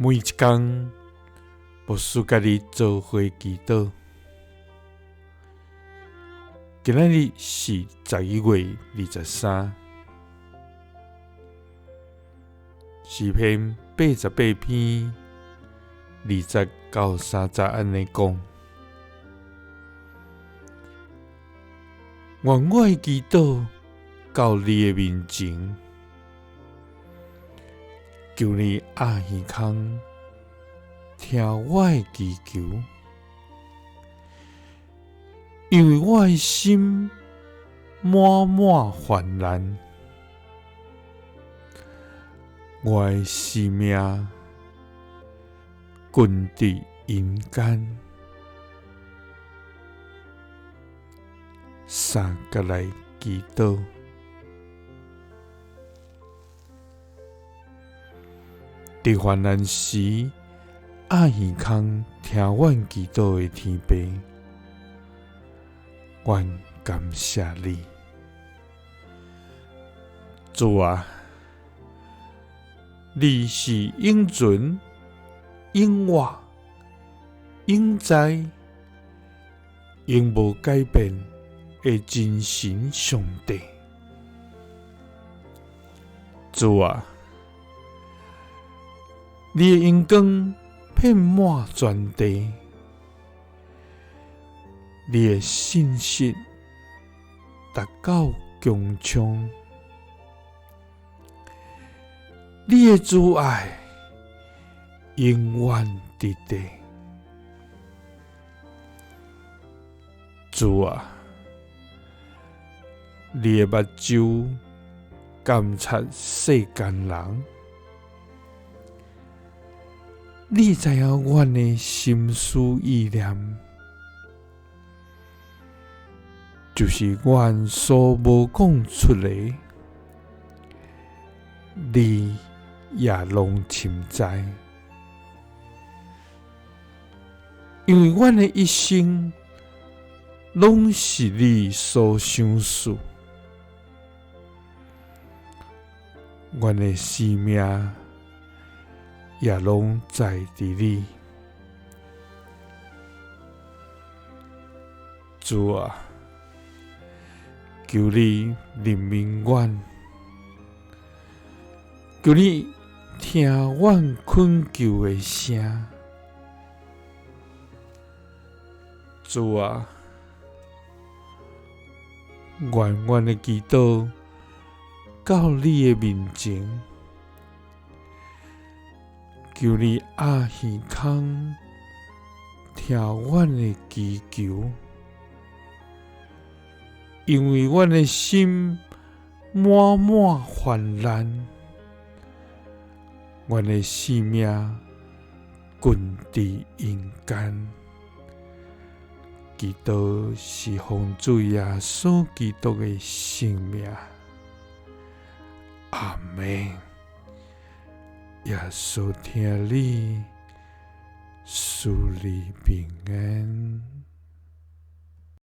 每一天，牧师甲你做伙祈祷。今仔日是11月23，诗篇88篇20到30安尼讲：愿我的祈祷到你的面前，求你阿耳空听我的祈求，因为我的心满满烦难，我的生命困伫阴间。三个来祈祷，伫患难时，阿耳空听阮祈祷的天父，愿感谢你，主啊！你是永存、永活、永在、永无改变的真神上帝，主啊！你的阳光遍满全地，你的信息达到穹苍，你的慈爱永远伫地，主啊！你的目睭监察世间人，你知影阮的心思意念，就是阮所无讲出的，你也拢深知。因为阮的一生拢是你所想事，阮的生命也拢在伫你。主啊，求你怜悯阮，求你听阮恳求的声。主啊，愿阮的祈祷到你的面前，求你阿耳空听阮的祈求，因为阮的心满满烦难，阮的生命困伫阴间。祈祷是奉主耶稣基督的性命。阿们。耶稣听你，赐你平安。